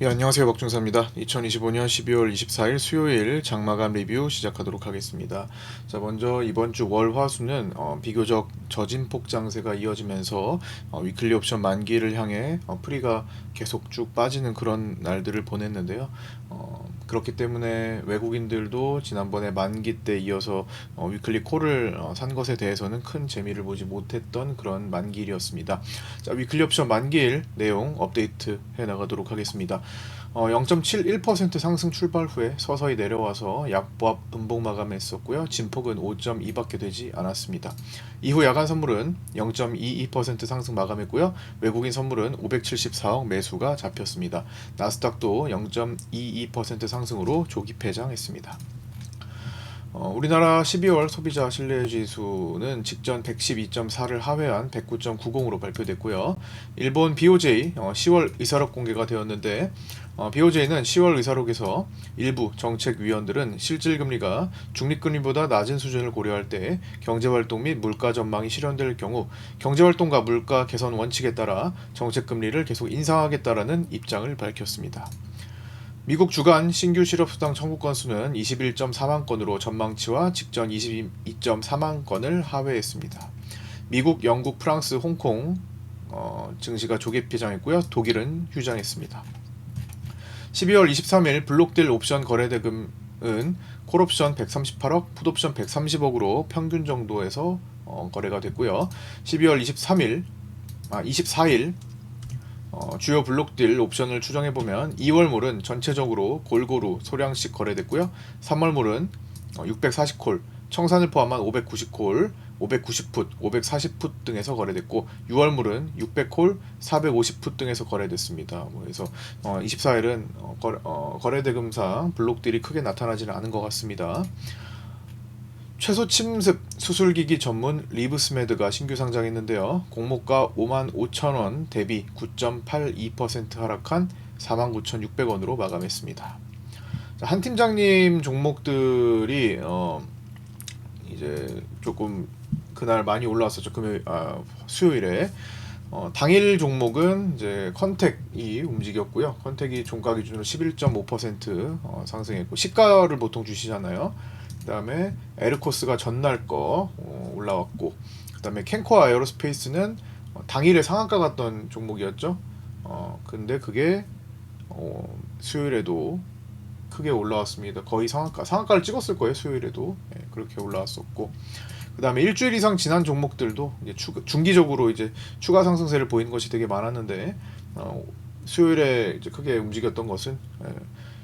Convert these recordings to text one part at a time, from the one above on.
예, 안녕하세요. 박중사입니다. 2025년 12월 24일 수요일 장마감 리뷰 시작하도록 하겠습니다. 자, 먼저 이번 주 월, 화, 수는 비교적 저진폭 장세가 이어지면서 위클리 옵션 만기를 향해 프리가 계속 쭉 빠지는 그런 날들을 보냈는데요. 그렇기 때문에 외국인들도 지난번에 만기 때 이어서 위클리 콜을 산 것에 대해서는 큰 재미를 보지 못했던 그런 만기일이었습니다. 자, 위클리 옵션 만기일 내용 업데이트 해 나가도록 하겠습니다. 0.71% 상승 출발 후에 서서히 내려와서 약보합 음봉 마감했었고요. 진폭은 5.2밖에 되지 않았습니다. 이후 야간 선물은 0.22% 상승 마감했고요. 외국인 선물은 574억 매수가 잡혔습니다. 나스닥도 0.22% 상승으로 조기 폐장했습니다. 우리나라 12월 소비자 신뢰지수는 직전 112.4를 하회한 109.90으로 발표됐고요. 일본 BOJ 10월 의사록 공개가 되었는데 BOJ는 10월 의사록에서 일부 정책위원들은 실질금리가 중립금리보다 낮은 수준을 고려할 때 경제활동 및 물가 전망이 실현될 경우 경제활동과 물가 개선 원칙에 따라 정책금리를 계속 인상하겠다라는 입장을 밝혔습니다. 미국 주간 신규 실업수당 청구 건수는 21.4만 건으로 전망치와 직전 22.4만 건을 하회했습니다. 미국, 영국, 프랑스, 홍콩 증시가 조기 폐장했고요. 독일은 휴장했습니다. 12월 23일 블록딜 옵션 거래대금은 콜옵션 138억, 풋옵션 130억으로 평균 정도에서 거래가 됐고요. 12월 24일 주요 블록딜 옵션을 추정해보면 2월물은 전체적으로 골고루 소량씩 거래됐고요. 3월물은 640콜, 청산을 포함한 590콜, 590풋, 540풋 등에서 거래됐고 6월물은 600콜, 450풋 등에서 거래됐습니다. 그래서 24일은 거래대금상 블록딜이 크게 나타나지는 않은 것 같습니다. 최소 침습 수술기기 전문 리브스메드가 신규 상장했는데요. 공모가 55,000원 대비 9.82% 하락한 49,600원으로 마감했습니다. 한 팀장님 종목들이 이제 조금 그날 많이 올라왔었죠. 수요일에 당일 종목은 이제 컨택이 움직였고요. 컨택이 종가 기준으로 11.5% 상승했고 시가를 보통 주시잖아요. 그다음에 에르코스가 전날 거 올라왔고 그다음에 캔코아 에어로스페이스는 당일에 상한가 갔던 종목이었죠. 근데 그게 수요일에도 크게 올라왔습니다. 거의 상한가를 찍었을 거예요. 수요일에도 그렇게 올라왔었고 그다음에 일주일 이상 지난 종목들도 이제 중기적으로 이제 추가 상승세를 보이는 것이 되게 많았는데 수요일에 이제 크게 움직였던 것은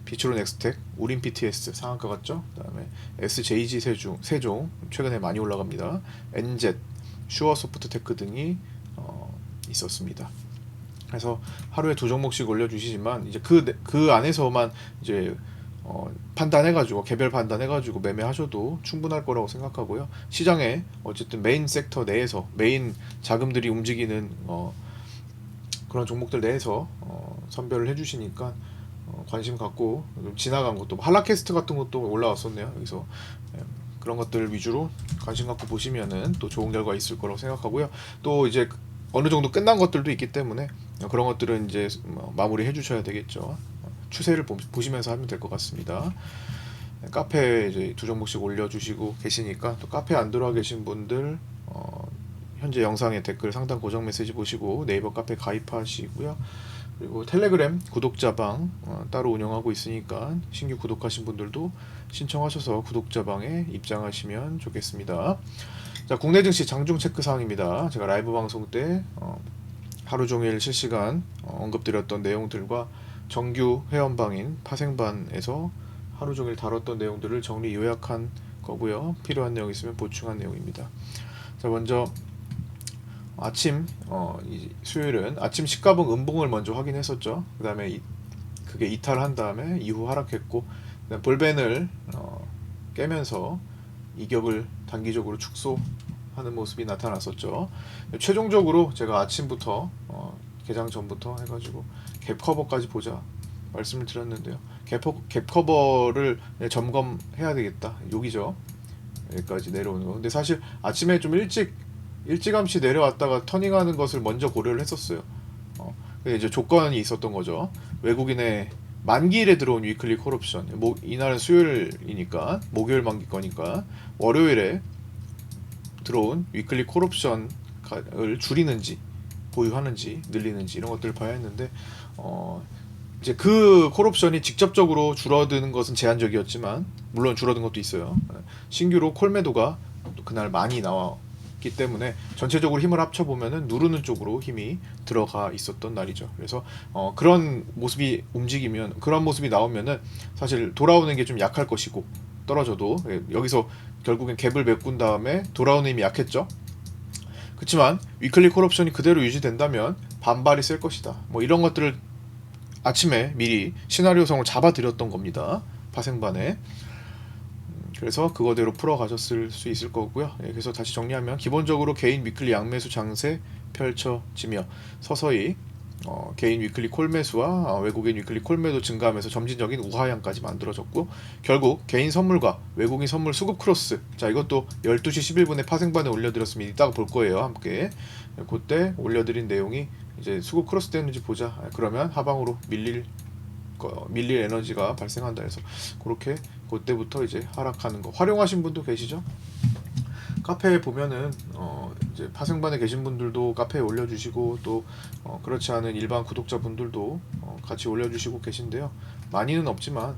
비추론 엑스텍, 우린 PTS 상한가 갔죠. 그다음에 SJG 세종 최근에 많이 올라갑니다. 엔젯, 슈어소프트테크 등이 있었습니다. 그래서 하루에 두 종목씩 올려주시지만 이제 그 안에서만 이제 판단해가지고 개별 판단해가지고 매매하셔도 충분할 거라고 생각하고요. 시장에 어쨌든 메인 섹터 내에서 메인 자금들이 움직이는 그런 종목들 내에서 선별을 해주시니까 관심 갖고 좀 지나간 것도 한라캐스트 같은 것도 올라왔었네요. 여기서 그런 것들 위주로 관심 갖고 보시면은 또 좋은 결과 있을 거라고 생각하고요. 또 이제 어느 정도 끝난 것들도 있기 때문에 그런 것들은 이제 마무리 해주셔야 되겠죠. 추세를 보시면서 하면 될 것 같습니다. 카페에 이제 두 종목씩 올려주시고 계시니까 또 카페 안 들어와 계신 분들 현재 영상에 댓글 상단 고정 메시지 보시고 네이버 카페 가입하시고요. 그리고 텔레그램 구독자방 따로 운영하고 있으니까 신규 구독하신 분들도 신청하셔서 구독자방에 입장하시면 좋겠습니다. 자, 국내 증시 장중 체크 사항입니다. 제가 라이브 방송 때 하루 종일 실시간 언급드렸던 내용들과 정규 회원방인 파생반에서 하루 종일 다뤘던 내용들을 정리 요약한 거고요. 필요한 내용 있으면 보충한 내용입니다. 자, 먼저 수요일은 아침 시가봉 음봉을 먼저 확인했었죠. 그 다음에 그게 이탈한 다음에 이후 하락했고 볼벤을 깨면서 이격을 단기적으로 축소하는 모습이 나타났었죠. 최종적으로 제가 아침부터 개장 전부터 해가지고 갭 커버까지 보자 말씀을 드렸는데요. 갭 커버를 점검해야 되겠다. 여기죠. 여기까지 내려오는 거. 근데 사실 아침에 좀 일찌감치 내려왔다가 터닝하는 것을 먼저 고려를 했었어요. 근데 이제 조건이 있었던 거죠. 외국인의 만기일에 들어온 위클리 콜옵션. 이날은 수요일이니까 목요일 만기 거니까 월요일에 들어온 위클리 콜옵션을 줄이는지 보유하는지 늘리는지 이런 것들을 봐야 했는데 이제 그 콜옵션이 직접적으로 줄어드는 것은 제한적이었지만 물론 줄어든 것도 있어요. 신규로 콜매도가 그날 많이 나왔기 때문에 전체적으로 힘을 합쳐 보면은 누르는 쪽으로 힘이 들어가 있었던 날이죠. 그래서 그런 모습이 움직이면 그런 모습이 나오면은 사실 돌아오는 게 좀 약할 것이고 떨어져도 여기서 결국엔 갭을 메꾼 다음에 돌아오는 힘이 약했죠. 그렇지만 위클리 콜옵션이 그대로 유지된다면 반발이 셀 것이다. 뭐 이런 것들을 아침에 미리 시나리오성을 잡아드렸던 겁니다. 파생반에. 그래서 그거대로 풀어가셨을 수 있을 거고요. 그래서 다시 정리하면 기본적으로 개인 위클리 양매수 장세 펼쳐지며 서서히 개인 위클리 콜매수와 외국인 위클리 콜매도 증가하면서 점진적인 우하향까지 만들어졌고 결국 개인 선물과 외국인 선물 수급 크로스 자 이것도 12시 11분에 파생반에 올려드렸으면 이따가 볼 거예요. 함께 그때 올려드린 내용이 이제 수급 크로스 되는지 보자. 그러면 하방으로 밀릴 에너지가 발생한다 해서 그렇게 그때부터 이제 하락하는 거 활용하신 분도 계시죠? 카페에 보면은 이제 파생반에 계신 분들도 카페에 올려주시고 또 그렇지 않은 일반 구독자분들도 같이 올려주시고 계신데요. 많이는 없지만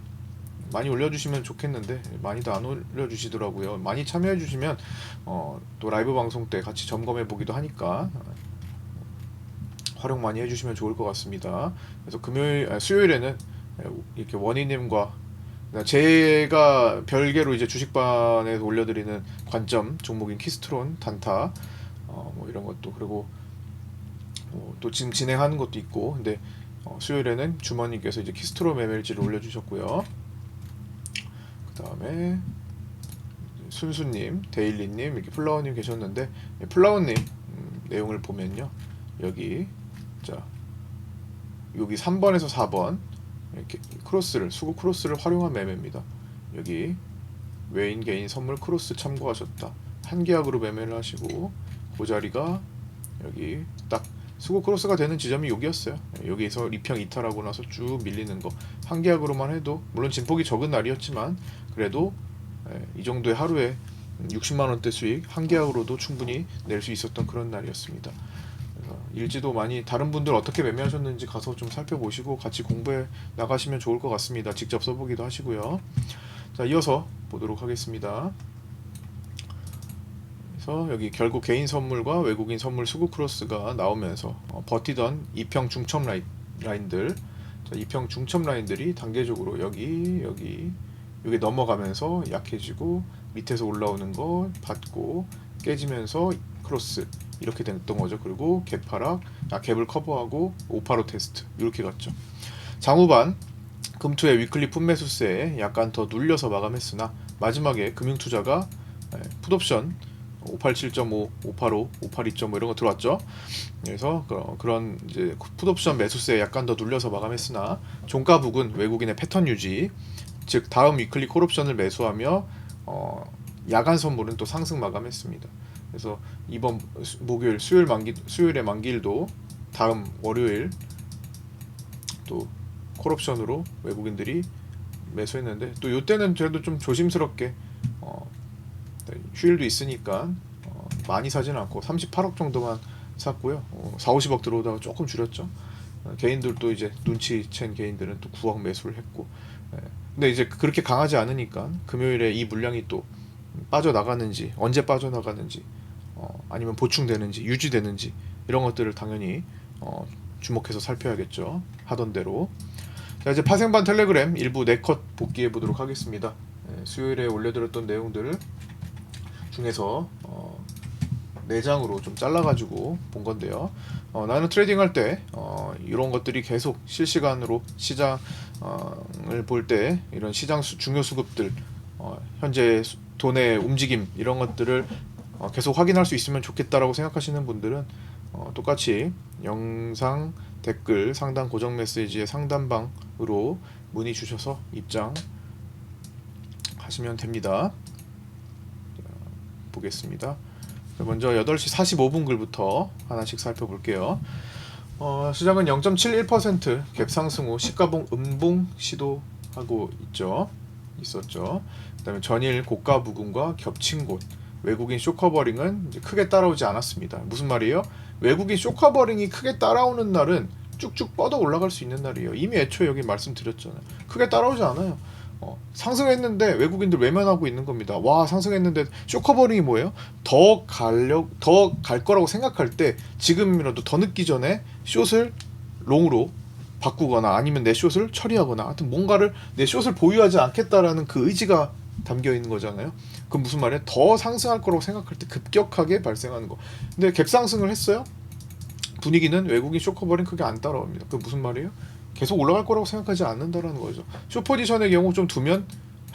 많이 올려주시면 좋겠는데 많이도 안 올려주시더라고요. 많이 참여해주시면 또 라이브 방송 때 같이 점검해 보기도 하니까 활용 많이 해주시면 좋을 것 같습니다. 그래서 수요일에는 이렇게 원희님과 제가 별개로 이제 주식반에서 올려드리는 관점 종목인 키스트론, 단타 뭐 이런 것도 그리고 또 지금 진행하는 것도 있고 근데 수요일에는 주머니께서 이제 키스트론 매매일지를 올려주셨고요. 그 다음에 순수님, 데일리님, 이렇게 플라워님 계셨는데 플라워님 내용을 보면요 여기 자 여기 3번에서 4번 이렇게 크로스를 수급 크로스를 활용한 매매입니다. 여기 외인 개인 선물 크로스 참고하셨다. 한 계약으로 매매를 하시고 그 자리가 여기 딱 수급 크로스가 되는 지점이 여기였어요. 여기서 리평 이탈하고 나서 쭉 밀리는 거 한 계약으로만 해도 물론 진폭이 적은 날이었지만 그래도 이 정도의 하루에 60만 원대 수익 한 계약으로도 충분히 낼 수 있었던 그런 날이었습니다. 일지도 많이 다른 분들 어떻게 매매하셨는지 가서 좀 살펴보시고 같이 공부해 나가시면 좋을 것 같습니다. 직접 써보기도 하시고요. 자, 이어서 보도록 하겠습니다. 그래서 여기 결국 개인 선물과 외국인 선물 수급 크로스가 나오면서 버티던 이평 중첩 라인들, 자, 이평 중첩 라인들이 단계적으로 여기 이게 넘어가면서 약해지고 밑에서 올라오는 거 받고 깨지면서 크로스 이렇게 됐던 거죠. 그리고 갭 하락, 갭을 커버하고 585 테스트 이렇게 갔죠. 장후반 금투의 위클리 풋매수세에 약간 더 눌려서 마감했으나 마지막에 금융투자가 풋옵션 587.5, 585, 582.5 이런 거 들어왔죠. 그래서 그런 이제 풋옵션 매수세에 약간 더 눌려서 마감했으나 종가 부근 외국인의 패턴 유지, 즉 다음 위클리 콜옵션을 매수하며 야간 선물은 또 상승 마감했습니다. 그래서 이번 목요일 수요일의 만기일도 다음 월요일 또 콜옵션으로 외국인들이 매수했는데 또 이때는 그래도 좀 조심스럽게 휴일도 있으니까 많이 사지는 않고 38억 정도만 샀고요. 4, 50억 들어오다가 조금 줄였죠. 개인들도 이제 눈치챈 개인들은 또 9억 매수를 했고 근데 이제 그렇게 강하지 않으니까 금요일에 이 물량이 또 빠져나가는지 언제 빠져나가는지 아니면 보충되는지 유지되는지 이런 것들을 당연히 주목해서 살펴야겠죠. 하던 대로. 자, 이제 파생반 텔레그램 일부 4컷 복귀해 보도록 하겠습니다. 수요일에 올려드렸던 내용들 중에서 4장으로 좀 잘라가지고 본 건데요. 나는 트레이딩 할 때 이런 것들이 계속 실시간으로 시장을 볼 때 이런 시장 중요 수급들 현재 돈의 움직임 이런 것들을 계속 확인할 수 있으면 좋겠다라고 생각하시는 분들은 똑같이 영상 댓글 상단 고정 메시지의 상단방으로 문의 주셔서 입장 하시면 됩니다. 자, 보겠습니다. 먼저 8시 45분 글부터 하나씩 살펴볼게요. 시장은 0.71% 갭 상승 후 시가봉 음봉 시도하고 있었죠. 그다음에 전일 고가 부근과 겹친 곳 외국인 쇼커버링은 이제 크게 따라오지 않았습니다. 무슨 말이에요? 외국인 쇼커버링이 크게 따라오는 날은 쭉쭉 뻗어 올라갈 수 있는 날이에요. 이미 애초에 여기 말씀드렸잖아요. 크게 따라오지 않아요. 상승했는데 외국인들 외면하고 있는 겁니다. 와, 상승했는데 쇼커버링이 뭐예요? 더 갈 거라고 생각할 때 지금이라도 더 늦기 전에 숏을 롱으로 바꾸거나 아니면 내 숏을 처리하거나 하여튼 뭔가를 내 숏을 보유하지 않겠다라는 그 의지가 담겨 있는 거잖아요. 그럼 무슨 말이에요? 더 상승할 거라고 생각할 때 급격하게 발생하는 거. 근데 갭상승을 했어요? 분위기는 외국인 쇼커버링 크게 안 따라옵니다. 그 무슨 말이에요? 계속 올라갈 거라고 생각하지 않는다라는 거죠. 숏 포지션의 경우 좀 두면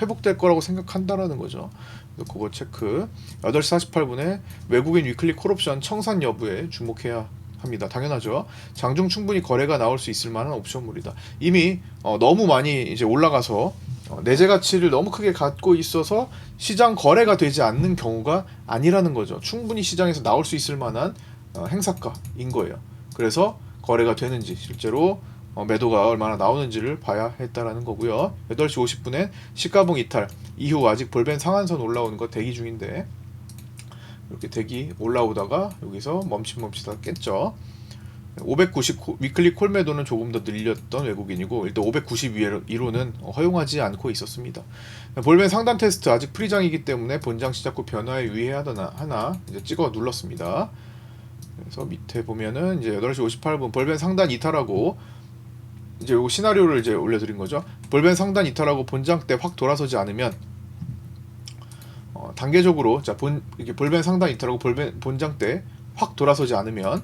회복될 거라고 생각한다라는 거죠. 그거 체크. 8시 48분에 외국인 위클리 콜옵션 청산 여부에 주목해야 합니다. 당연하죠. 장중 충분히 거래가 나올 수 있을 만한 옵션물이다. 이미 너무 많이 이제 올라가서 내재 가치를 너무 크게 갖고 있어서 시장 거래가 되지 않는 경우가 아니라는 거죠. 충분히 시장에서 나올 수 있을 만한 행사가인 거예요. 그래서 거래가 되는지 실제로 매도가 얼마나 나오는지를 봐야 했다라는 거고요. 8시 50분에 시가봉 이탈 이후 아직 볼벤 상한선 올라오는 거 대기 중인데 이렇게 대기 올라오다가 여기서 멈칫멈칫하다 깼죠. 590 위클리 콜 매도는 조금 더 늘렸던 외국인이고 일단 590 이로는 허용하지 않고 있었습니다. 볼벤 상단 테스트 아직 프리장이기 때문에 본장 시작 후 변화에 유의하나 이제 찍어 눌렀습니다. 그래서 밑에 보면은 이제 8시 58분 볼벤 상단 이탈하고 이제 요 시나리오를 이제 올려드린 거죠. 볼벤 상단 이탈하고 본장 때 확 돌아서지 않으면 단계적으로 이게 볼벤 상단 이탈하고 본장 때 확 돌아서지 않으면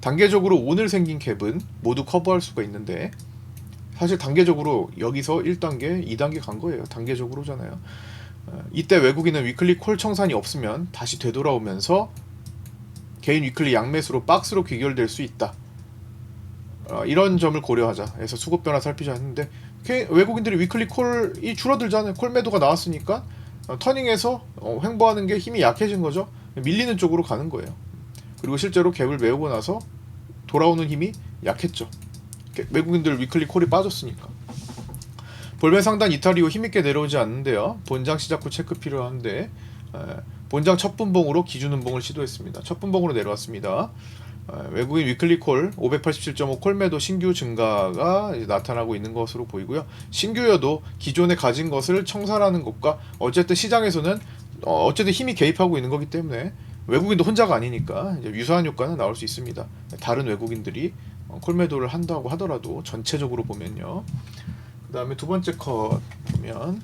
단계적으로 오늘 생긴 갭은 모두 커버할 수가 있는데 사실 단계적으로 여기서 1단계, 2단계 간 거예요. 단계적으로잖아요. 이때 외국인은 위클리 콜 청산이 없으면 다시 되돌아오면서 개인 위클리 양매수로 박스로 귀결될 수 있다. 이런 점을 고려하자 해서 수급 변화 살피자 했는데 외국인들이 위클리 콜이 줄어들잖아요. 콜 매도가 나왔으니까 터닝해서 횡보하는 게 힘이 약해진 거죠. 밀리는 쪽으로 가는 거예요. 그리고 실제로 갭을 메우고 나서 돌아오는 힘이 약했죠. 외국인들 위클리 콜이 빠졌으니까. 볼벤 상단 이탈 이후 힘있게 내려오지 않는데요. 본장 시작 후 체크 필요한데 본장 첫 분봉으로 기준 음봉을 시도했습니다. 첫 분봉으로 내려왔습니다. 외국인 위클리 콜 587.5 콜매도 신규 증가가 이제 나타나고 있는 것으로 보이고요. 신규여도 기존에 가진 것을 청산하는 것과 어쨌든 시장에서는 어쨌든 힘이 개입하고 있는 거기 때문에 외국인도 혼자가 아니니까 이제 유사한 효과는 나올 수 있습니다. 다른 외국인들이 콜매도를 한다고 하더라도 전체적으로 보면요. 그 다음에 두 번째 컷 보면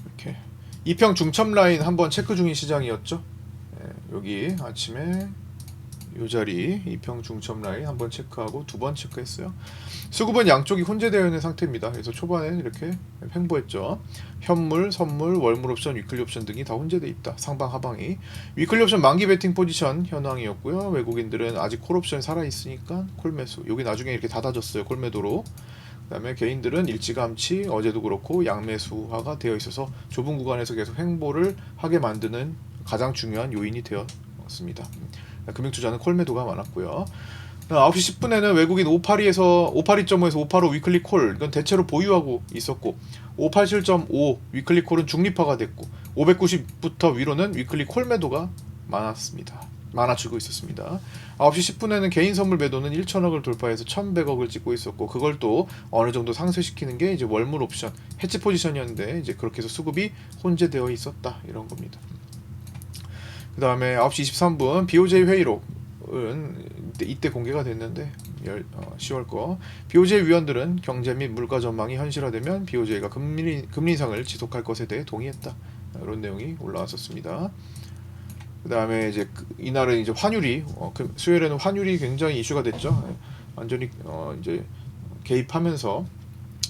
이렇게 이평 중첩 라인 한번 체크 중인 시장이었죠. 여기 아침에 이 자리 이평 중첩 라인 한번 체크하고 두 번 체크했어요. 수급은 양쪽이 혼재되어 있는 상태입니다. 그래서 초반에 이렇게 횡보했죠. 현물, 선물, 월물 옵션, 위클리 옵션 등이 다 혼재되어 있다. 상방 하방이. 위클리 옵션 만기 베팅 포지션 현황이었고요. 외국인들은 아직 콜 옵션 살아 있으니까 콜 매수. 여기 나중에 이렇게 닫아졌어요. 콜 매도로. 그다음에 개인들은 일찌감치 어제도 그렇고 양매수화가 되어 있어서 좁은 구간에서 계속 횡보를 하게 만드는 가장 중요한 요인이 되었습니다. 금융투자는 콜매도가 많았고요. 9시 10분에는 외국인 582.5에서 585 위클리 콜 이건 대체로 보유하고 있었고 587.5 위클리 콜은 중립화가 됐고 590부터 위로는 위클리 콜 매도가 많아지고 있었습니다. 9시 10분에는 개인 선물 매도는 1천억을 돌파해서 1,100억을 찍고 있었고 그걸 또 어느 정도 상쇄시키는 게 이제 월물 옵션 해치 포지션이었는데 이제 그렇게 해서 수급이 혼재되어 있었다 이런 겁니다. 그 다음에 9시 23분 BOJ 회의록은 이때 공개가 됐는데 10월 거 BOJ 위원들은 경제 및 물가 전망이 현실화되면 BOJ가 금리 인상을 지속할 것에 대해 동의했다. 이런 내용이 올라왔었습니다. 그 다음에 이제 이날은 이제 환율이 수요일에는 환율이 굉장히 이슈가 됐죠. 완전히 이제 개입하면서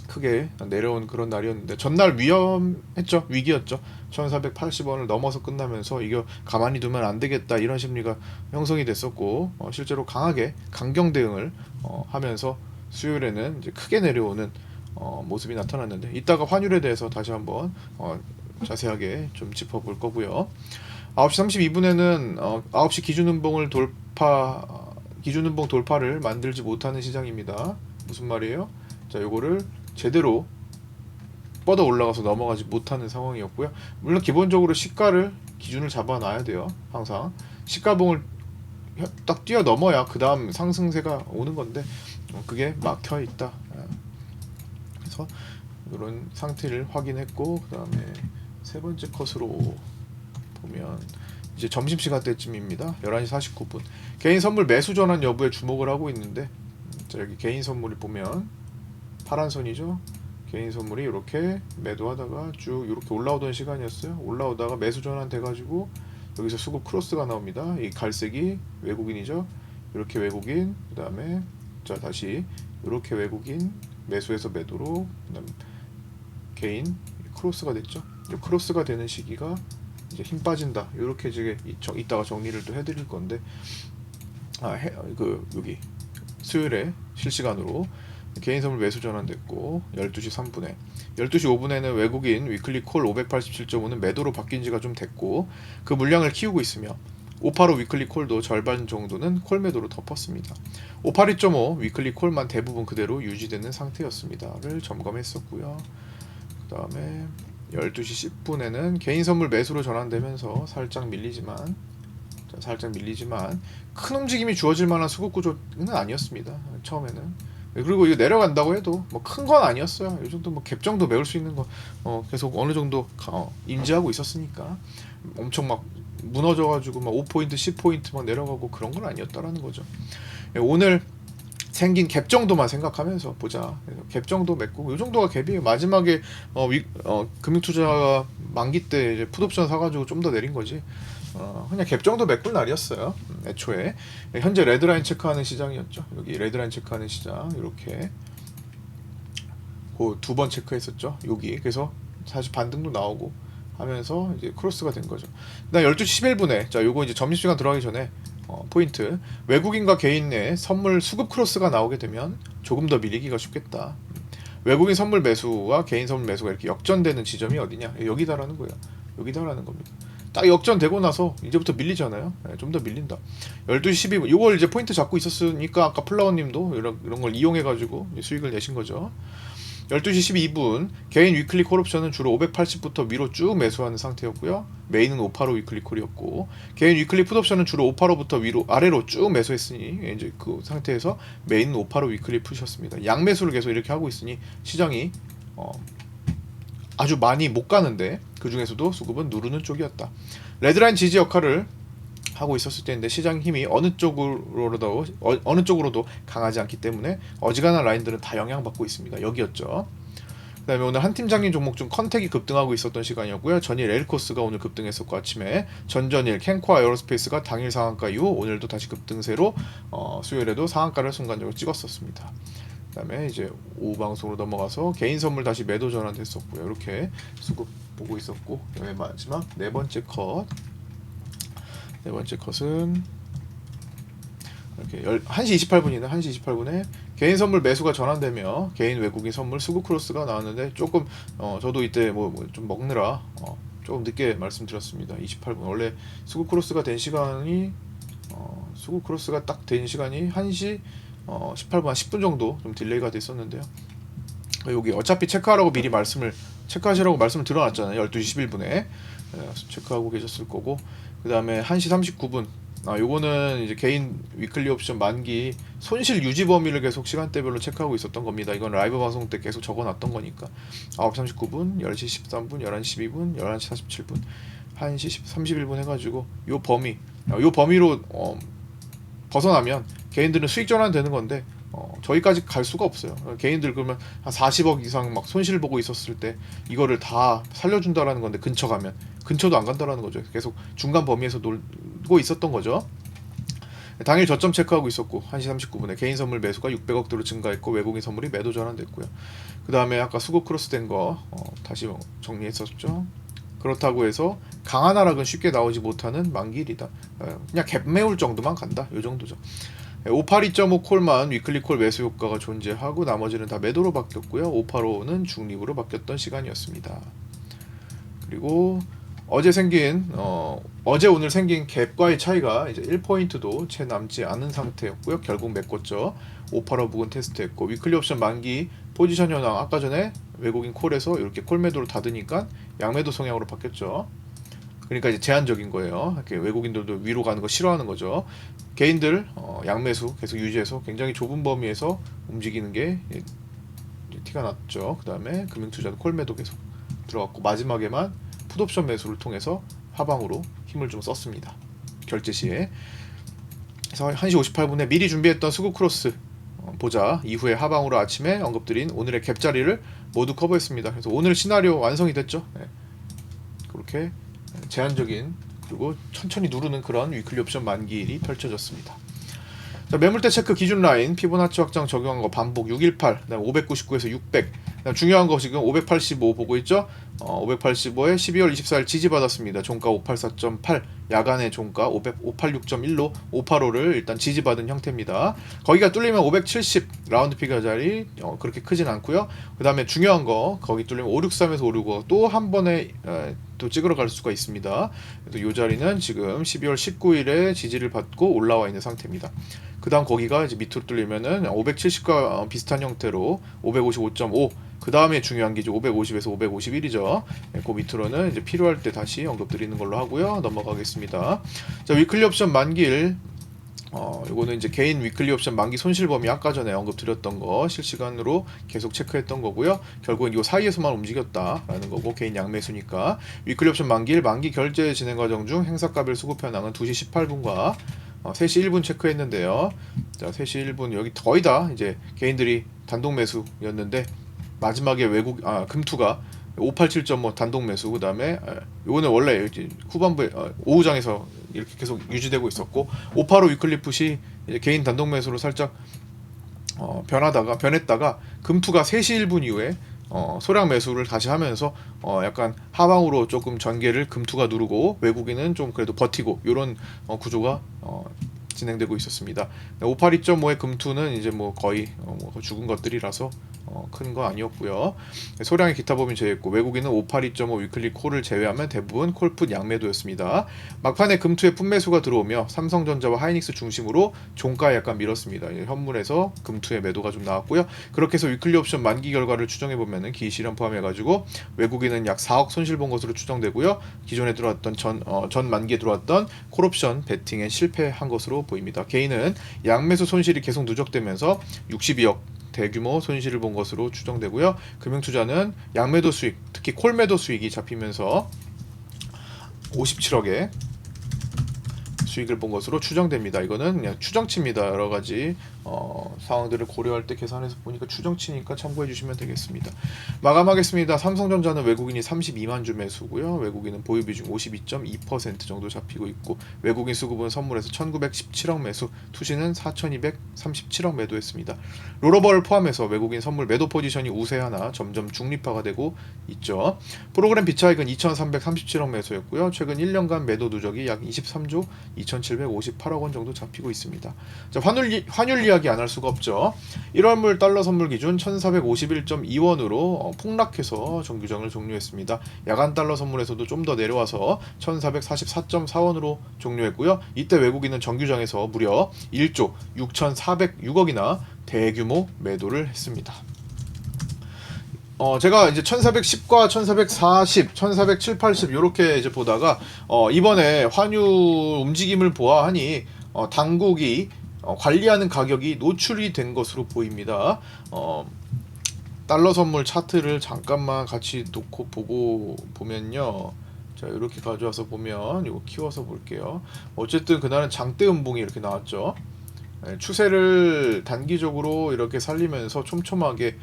크게 내려온 그런 날이었는데 전날 위험했죠. 위기였죠. 1480원을 넘어서 끝나면서 이거 가만히 두면 안 되겠다 이런 심리가 형성이 됐었고 실제로 강하게 강경 대응을 하면서 수요일에는 이제 크게 내려오는 모습이 나타났는데 이따가 환율에 대해서 다시 한번 자세하게 좀 짚어볼 거고요. 9시 32분에는 9시 기준 음봉을 기준음봉 돌파를 만들지 못하는 시장입니다. 무슨 말이에요? 자, 요거를 제대로 뻗어 올라가서 넘어가지 못하는 상황이었고요. 물론 기본적으로 시가를 기준을 잡아놔야 돼요. 항상 시가봉을 딱 뛰어 넘어야 그 다음 상승세가 오는 건데 그게 막혀 있다. 그래서 이런 상태를 확인했고, 그 다음에 세 번째 컷으로 보면 이제 점심시간 때쯤입니다. 11시 49분. 개인 선물 매수 전환 여부에 주목을 하고 있는데, 자, 여기 개인 선물을 보면 파란 선이죠. 개인 선물이 이렇게 매도하다가 쭉 이렇게 올라오던 시간이었어요. 올라오다가 매수 전환 돼가지고 여기서 수급 크로스가 나옵니다. 이 갈색이 외국인이죠. 이렇게 외국인, 그 다음에 자 다시 이렇게 외국인, 매수해서 매도로, 그다음 개인 크로스가 됐죠. 이 크로스가 되는 시기가 이제 힘 빠진다. 이렇게 이제 이따가 정리를 또 해드릴 건데, 여기 수요일에 실시간으로 개인 선물 매수 전환됐고 12시 3분에 12시 5분에는 외국인 위클리 콜 587.5는 매도로 바뀐 지가 좀 됐고 그 물량을 키우고 있으며 585 위클리 콜도 절반 정도는 콜 매도로 덮었습니다. 582.5 위클리 콜만 대부분 그대로 유지되는 상태였습니다.를 점검했었고요. 그 다음에 12시 10분에는 개인 선물 매수로 전환되면서 살짝 밀리지만 큰 움직임이 주어질 만한 수급 구조는 아니었습니다. 처음에는. 그리고 이거 내려간다고 해도 뭐 큰 건 아니었어요. 이 정도 뭐 갭 정도 메울 수 있는 거 계속 어느 정도 인지하고 있었으니까 엄청 막 무너져가지고 막 5포인트 10포인트 막 내려가고 그런 건 아니었다라는 거죠. 오늘 생긴 갭 정도만 생각하면서 보자. 갭 정도 맺고 이 정도가 갭이에요. 마지막에 금융투자가 만기 때 이제 풋옵션 사가지고 좀 더 내린 거지. 그냥 갭 정도 메꿀 날이었어요. 애초에. 현재 레드라인 체크하는 시장이었죠. 여기 레드라인 체크하는 시장 이렇게 그 두 번 체크했었죠. 여기 그래서 사실 반등도 나오고 하면서 이제 크로스가 된 거죠. 그다음 12시 11분에 자 요거 이제 점심시간 들어가기 전에 포인트, 외국인과 개인 내 선물 수급 크로스가 나오게 되면 조금 더 밀리기가 쉽겠다. 외국인 선물 매수와 개인 선물 매수가 이렇게 역전되는 지점이 어디냐? 여기다라는 거예요. 여기다라는 겁니다. 딱 역전되고 나서 이제부터 밀리잖아요. 좀 더 밀린다. 12시 12분 이걸 이제 포인트 잡고 있었으니까 아까 플라워님도 이런 걸 이용해가지고 수익을 내신 거죠. 12시 12분 개인 위클리 콜 옵션은 주로 580부터 위로 쭉 매수하는 상태였고요. 메인은 585 위클리 콜이었고 개인 위클리 풋 옵션은 주로 585부터 위로 아래로 쭉 매수했으니 이제 그 상태에서 메인은 585 위클리 풋이었습니다. 양매수를 계속 이렇게 하고 있으니 시장이 아주 많이 못 가는데 그 중에서도 수급은 누르는 쪽이었다. 레드라인 지지 역할을 하고 있었을 때인데 시장 힘이 어느 쪽으로도 강하지 않기 때문에 어지간한 라인들은 다 영향받고 있습니다. 여기였죠. 그 다음에 오늘 한 팀장님 종목 중 컨택이 급등하고 있었던 시간이었고요. 전일 엘코스가 오늘 급등했었고 아침에 전전일 캔코아 에어로스페이스가 당일 상한가 이후 오늘도 다시 급등세로 수요일에도 상한가를 순간적으로 찍었었습니다. 그 다음에 이제 오후 방송으로 넘어가서 개인 선물 다시 매도 전환됐었고요. 이렇게 수급 보고 있었고 마지막 네 번째 컷은 이렇게 1시 28분이네. 1시 28분에 개인 선물 매수가 전환되며 개인 외국인 선물 수급 크로스가 나왔는데 조금 저도 이때 뭐 좀 먹느라 조금 늦게 말씀드렸습니다. 28분 원래 수급 크로스가 된 시간이 수급 크로스가 딱 된 시간이 1시 18분 한 10분 정도 좀 딜레이가 됐었는데요. 여기 어차피 체크하라고 미리 체크하시라고 말씀을 드려놨잖아요. 12시 11분에 체크하고 계셨을 거고 그 다음에 1시 39분 요거는 이제 개인 위클리 옵션 만기 손실 유지 범위를 계속 시간대별로 체크하고 있었던 겁니다. 이건 라이브 방송 때 계속 적어놨던 거니까 9시 39분, 10시 13분, 11시 12분, 11시 47분, 1시 31분 해가지고 요 범위로 벗어나면 개인들은 수익 전환되는 건데 저희까지 갈 수가 없어요. 개인들 그러면 한 40억 이상 막 손실 보고 있었을 때 이거를 다 살려준다라는 건데 근처도 안 간다라는 거죠. 계속 중간 범위에서 놀고 있었던 거죠. 당일 저점 체크하고 있었고 1시 39분에 개인 선물 매수가 600억대로 증가했고 외국인 선물이 매도 전환됐고요. 그 다음에 아까 수급 크로스 된 거 다시 정리했었죠. 그렇다고 해서 강한 하락은 쉽게 나오지 못하는 만기일이다. 그냥 갭 메울 정도만 간다. 요 정도죠. 582.5 콜만 위클리 콜 매수 효과가 존재하고 나머지는 다 매도로 바뀌었고요. 585는 중립으로 바뀌었던 시간이었습니다. 그리고 어제 오늘 생긴 갭과의 차이가 이제 1포인트도 채 남지 않은 상태였고요. 결국 메꿨죠. 585 부근 테스트했고 위클리 옵션 만기 포지션 현황 아까 전에 외국인 콜에서 이렇게 콜 매도로 닫으니까 양매도 성향으로 바뀌었죠. 그러니까 이제 제한적인 거예요. 이렇게 외국인들도 위로 가는 거 싫어하는 거죠. 개인들 양매수 계속 유지해서 굉장히 좁은 범위에서 움직이는 게 티가 났죠. 그 다음에 금융투자도 콜매도 계속 들어갔고 마지막에만 풋옵션 매수를 통해서 하방으로 힘을 좀 썼습니다. 결제 시에. 그래서 1시 58분에 미리 준비했던 수급 크로스 보자. 이후에 하방으로 아침에 언급드린 오늘의 갭 자리를 모두 커버했습니다. 그래서 오늘 시나리오 완성이 됐죠. 네. 그렇게 제한적인 그리고 천천히 누르는 그런 위클리 옵션 만기일이 펼쳐졌습니다. 자, 매물대 체크 기준 라인 피보나치 확장 적용한 거 반복 618, 그다음 599에서 600. 그다음 중요한 거 지금 585 보고 있죠? 585에 12월 24일 지지받았습니다. 종가 584.8, 야간의 종가 586.1로 585를 일단 지지받은 형태입니다. 거기가 뚫리면 570 라운드 피겨 자리 그렇게 크진 않고요. 그다음에 중요한 거 거기 뚫리면 563에서 565 또 한 번에 또 찍으러 갈 수가 있습니다. 그래서 이 자리는 지금 12월 19일에 지지를 받고 올라와 있는 상태입니다. 그 다음 거기가 이제 밑으로 뚫리면은 570과 비슷한 형태로 555.5, 그 다음에 중요한 게 이제 550에서 551이죠. 그 밑으로는 이제 필요할 때 다시 언급드리는 걸로 하고요. 넘어가겠습니다. 자, 위클리 옵션 만기일. 요거는 이제 개인 위클리 옵션 만기 손실 범위 아까 전에 언급드렸던 거 실시간으로 계속 체크했던 거고요. 결국은 이 사이에서만 움직였다라는 거고 개인 양매수니까 위클리 옵션 만기일 만기 결제 진행 과정 중 행사가별 수급 현황은 2시 18분과 3시 1분 체크했는데요. 자, 3시 1분 여기 거의 다 이제 개인들이 단독 매수였는데 마지막에 금투가 587.5 단독 매수, 그 다음에 요거는 원래 후반부에 오후장에서 이렇게 계속 유지되고 있었고 585 위클리 풋이 이제 개인 단독 매수로 살짝 변했다가 금투가 3시 1분 이후에 소량 매수를 다시 하면서 약간 하방으로 조금 전개를 금투가 누르고 외국인은 좀 그래도 버티고 이런 구조가 진행되고 있었습니다. 582.5의 금투는 이제 뭐 거의 죽은 것들이라서 큰 거 아니었고요. 소량의 기타 범위 제외했고 외국인은 582.5 위클리 콜을 제외하면 대부분 콜풋 양매도였습니다. 막판에 금투의 풋매수가 들어오며 삼성전자와 하이닉스 중심으로 종가에 약간 밀었습니다. 현물에서 금투의 매도가 좀 나왔고요. 그렇게 해서 위클리 옵션 만기 결과를 추정해 보면은 기실현 포함해가지고 외국인은 약 4억 손실 본 것으로 추정되고요. 기존에 들어왔던 전 만기에 들어왔던 콜옵션 베팅에 실패한 것으로 보입니다. 개인은 양매수 손실이 계속 누적되면서 62억 대규모 손실을 본 것으로 추정되고요. 금융투자는 양매도 수익, 특히 콜매도 수익이 잡히면서 57억의 수익을 본 것으로 추정됩니다. 이거는 그냥 추정치입니다. 여러 가지 상황들을 고려할 때 계산해서 보니까 추정치니까 참고해 주시면 되겠습니다. 마감하겠습니다. 삼성전자는 외국인이 32만 주 매수고요. 외국인은 보유 비중 52.2% 정도 잡히고 있고 외국인 수급은 선물에서 1917억 매수, 투시는 4237억 매도했습니다. 롤오버를 포함해서 외국인 선물 매도 포지션이 우세하나 점점 중립화가 되고 있죠. 프로그램 비차익은 2337억 매수였고요. 최근 1년간 매도 누적이 약 23조 2758억 원 정도 잡히고 있습니다. 자, 환율 이야기 안 할 수가 없죠. 1월물 달러 선물 기준 1451.2원으로 폭락해서 정규장을 종료했습니다. 야간 달러 선물에서도 좀 더 내려와서 1444.4원으로 종료했고요. 이때 외국인은 정규장에서 무려 1조 6,406억이나 대규모 매도를 했습니다. 제가 이제 1410과 1440, 1470, 80 요렇게 이제 보다가 이번에 환율 움직임을 보아하니 당국이 관리하는 가격이 노출이 된 것으로 보입니다. 달러 선물 차트를 잠깐만 같이 놓고 보면요. 자, 이렇게 가져와서 보면 이거 키워서 볼게요. 어쨌든 그날은 장대 음봉이 이렇게 나왔죠. 추세를 단기적으로 이렇게 살리면서 촘촘하게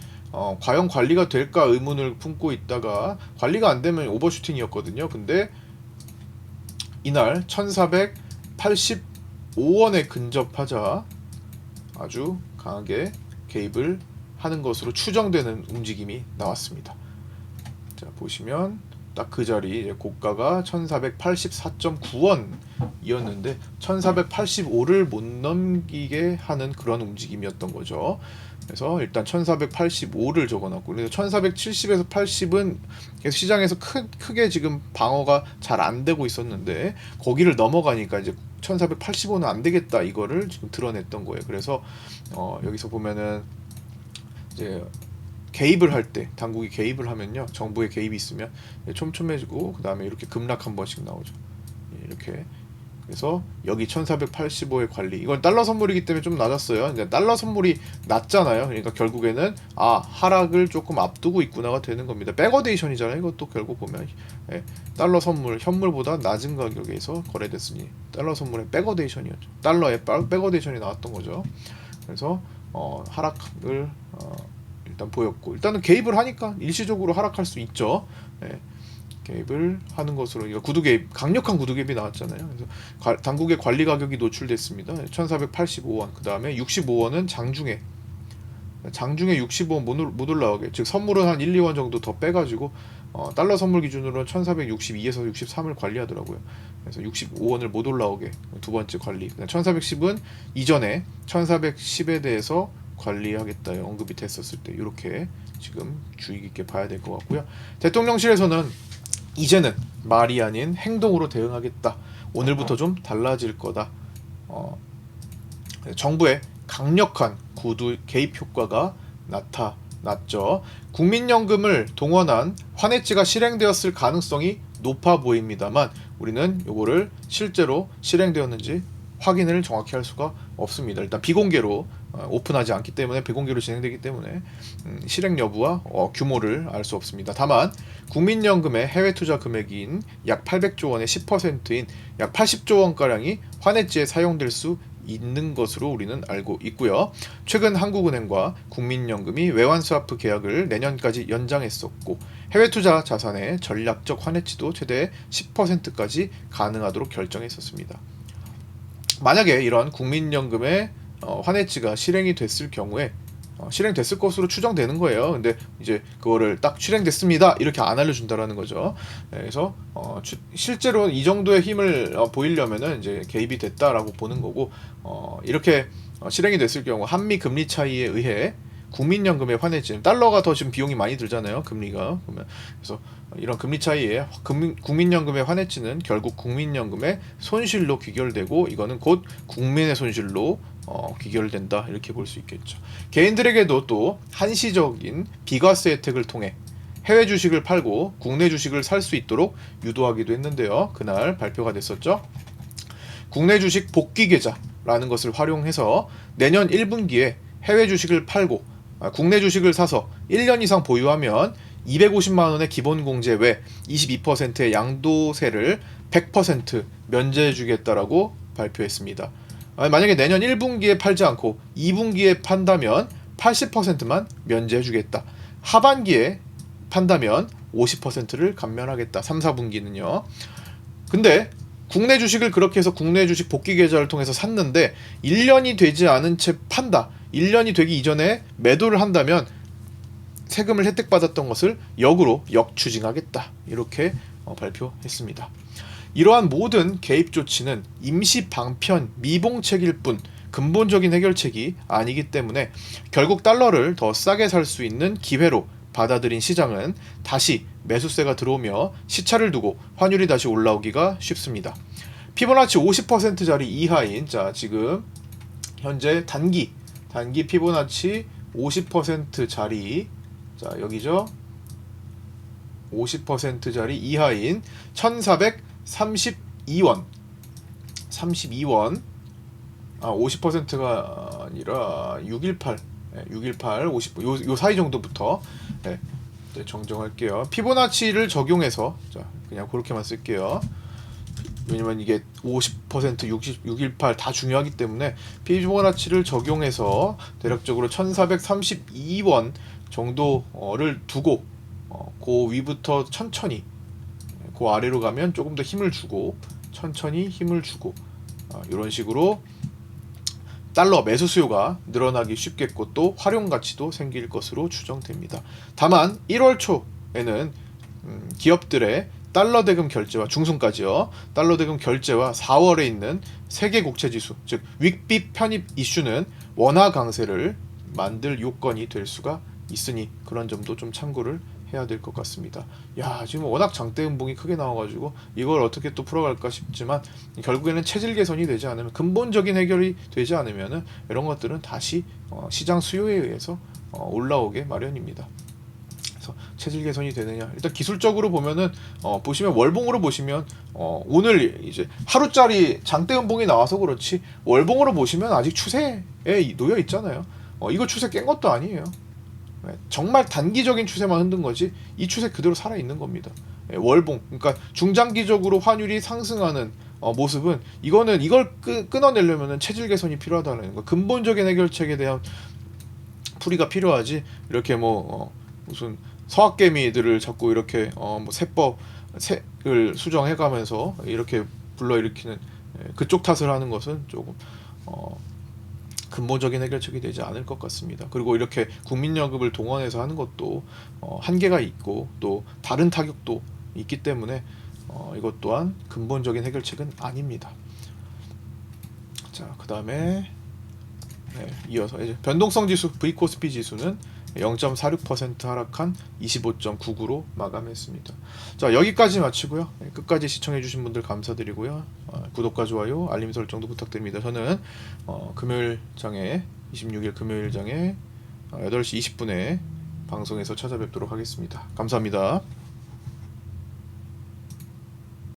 과연 관리가 될까 의문을 품고 있다가 관리가 안 되면 오버슈팅이었거든요. 근데 이날 1485원에 근접하자 아주 강하게 개입을 하는 것으로 추정되는 움직임이 나왔습니다. 자, 보시면 딱 그 자리 이제 고가가 1484.9원이었는데 1485를 못 넘기게 하는 그런 움직임이었던 거죠. 그래서 일단 1485를 적어놨고, 그래서 1470에서 80은 계속 시장에서 크게 지금 방어가 잘 안 되고 있었는데 거기를 넘어가니까 이제 1485는 안 되겠다, 이거를 지금 드러냈던 거예요. 그래서 여기서 보면은 이제 개입을 할 때, 당국이 개입을 하면요, 정부의 개입이 있으면 촘촘해지고 그 다음에 이렇게 급락 한 번씩 나오죠. 이렇게. 그래서 여기 1485의 관리, 이건 달러 선물이기 때문에 좀 낮았어요. 이제 달러 선물이 낮잖아요. 그러니까 결국에는 하락을 조금 앞두고 있구나가 되는 겁니다. 백어데이션이잖아요. 이것도 결국 보면 달러 선물, 현물보다 낮은 가격에서 거래됐으니 달러 선물의 백어데이션이었죠. 달러의 백어데이션이 나왔던 거죠. 그래서 하락을 일단 보였고, 일단은 개입을 하니까 일시적으로 하락할 수 있죠. 개입을 하는 것으로, 이거 구두 개입, 강력한 구두 개입이 나왔잖아요. 그래서 당국의 관리 가격이 노출됐습니다. 1485원. 그 다음에 65원은 장중에 65원 못 올라오게, 즉 선물은 한 1, 2원 정도 더 빼가지고 달러 선물 기준으로는 1462에서 63을 관리하더라고요. 그래서 65원을 못 올라오게 두 번째 관리. 1410은 이전에 1410에 대해서 관리하겠다 언급이 됐었을 때 이렇게 지금 주의 깊게 봐야 될 것 같고요. 대통령실에서는 이제는 말이 아닌 행동으로 대응하겠다. 오늘부터 좀 달라질 거다. 정부의 강력한 구두 개입 효과가 나타났죠. 국민연금을 동원한 환해지가 실행되었을 가능성이 높아 보입니다만 우리는 요거를 실제로 실행되었는지 확인을 정확히 할 수가 없습니다. 일단 비공개로 오픈하지 않기 때문에, 비공개로 진행되기 때문에 실행 여부와 규모를 알 수 없습니다. 다만 국민연금의 해외 투자 금액인 약 800조 원의 10%인 약 80조 원가량이 환해지에 사용될 수 있는 것으로 우리는 알고 있고요. 최근 한국은행과 국민연금이 외환스와프 계약을 내년까지 연장했었고, 해외 투자 자산의 전략적 환해지도 최대 10%까지 가능하도록 결정했었습니다. 만약에 이런 국민연금의 환해지가 실행이 됐을 경우에 실행됐을 것으로 추정되는 거예요. 근데 이제 그거를 딱 실행됐습니다 이렇게 안 알려준다라는 거죠. 그래서 실제로 이 정도의 힘을 보이려면은 이제 개입이 됐다라고 보는 거고, 이렇게 실행이 됐을 경우 한미 금리 차이에 의해 국민연금의 환해지, 달러가 더 지금 비용이 많이 들잖아요, 금리가. 그래서 이런 금리 차이에 국민연금의 환해지는 결국 국민연금의 손실로 귀결되고, 이거는 곧 국민의 손실로 귀결된다, 이렇게 볼 수 있겠죠. 개인들에게도 또 한시적인 비과세 혜택을 통해 해외 주식을 팔고 국내 주식을 살 수 있도록 유도하기도 했는데요. 그날 발표가 됐었죠. 국내 주식 복귀 계좌라는 것을 활용해서 내년 1분기에 해외 주식을 팔고 국내 주식을 사서 1년 이상 보유하면 250만 원의 기본 공제 외 22%의 양도세를 100% 면제해 주겠다라고 발표했습니다. 만약에 내년 1분기에 팔지 않고 2분기에 판다면 80%만 면제해 주겠다. 하반기에 판다면 50%를 감면하겠다. 3, 4분기는요. 근데 국내 주식을 그렇게 해서 국내 주식 복귀 계좌를 통해서 샀는데 1년이 되지 않은 채 판다. 1년이 되기 이전에 매도를 한다면 세금을 혜택받았던 것을 역으로 역추징하겠다. 이렇게 발표했습니다. 이러한 모든 개입 조치는 임시 방편 미봉책일 뿐 근본적인 해결책이 아니기 때문에 결국 달러를 더 싸게 살 수 있는 기회로 받아들인 시장은 다시 매수세가 들어오며 시차를 두고 환율이 다시 올라오기가 쉽습니다. 피보나치 50%짜리 이하인, 자 지금 현재 단기 피보나치 50%짜리, 자 여기죠, 50%짜리 이하인 1432원 50%가 아니라 618 50, 요 사이 정도부터 정정할게요. 피보나치를 적용해서, 자 그냥 그렇게만 쓸게요. 왜냐면 이게 50%, 60, 618 다 중요하기 때문에 피보나치를 적용해서 대략적으로 1432원 정도를 두고 그 위부터 천천히 그 아래로 가면 조금 더 힘을 주고 천천히 힘을 주고 이런 식으로 달러 매수 수요가 늘어나기 쉽겠고 또 활용 가치도 생길 것으로 추정됩니다. 다만 1월 초에는 기업들의 달러 대금 결제와 중순까지요. 달러 대금 결제와 4월에 있는 세계 국채 지수, 즉 윗빛 편입 이슈는 원화 강세를 만들 요건이 될 수가 있으니 그런 점도 좀 참고를 해야 될 것 같습니다. 야, 지금 워낙 장대 음봉이 크게 나와가지고 이걸 어떻게 또 풀어갈까 싶지만 결국에는 체질 개선이 되지 않으면, 근본적인 해결이 되지 않으면은 이런 것들은 다시 시장 수요에 의해서 올라오게 마련입니다. 그래서 체질 개선이 되느냐, 일단 기술적으로 보면은 보시면 월봉으로 보시면 오늘 이제 하루짜리 장대 음봉이 나와서 그렇지 월봉으로 보시면 아직 추세에 놓여 있잖아요. 이거 추세 깬 것도 아니에요. 정말 단기적인 추세만 흔든 거지 이 추세 그대로 살아 있는 겁니다. 월봉, 그러니까 중장기적으로 환율이 상승하는 모습은, 이거는 이걸 끊어내려면은 체질 개선이 필요하다는 거, 근본적인 해결책에 대한 풀이가 필요하지. 이렇게 무슨 서학개미들을 자꾸 이렇게 뭐 세법을 수정해가면서 이렇게 불러일으키는 그쪽 탓을 하는 것은 조금 근본적인 해결책이 되지 않을 것 같습니다. 그리고 이렇게 국민연금을 동원해서 하는 것도 한계가 있고 또 다른 타격도 있기 때문에 이것 또한 근본적인 해결책은 아닙니다. 자, 그 다음에 이어서 이제 변동성 지수 V코스피 지수는 0.46% 하락한 25.99로 마감했습니다. 자, 여기까지 마치고요. 끝까지 시청해주신 분들 감사드리고요. 구독과 좋아요, 알림 설정도 부탁드립니다. 저는 금요일장에 26일 금요일장에 8시 20분에 방송에서 찾아뵙도록 하겠습니다. 감사합니다.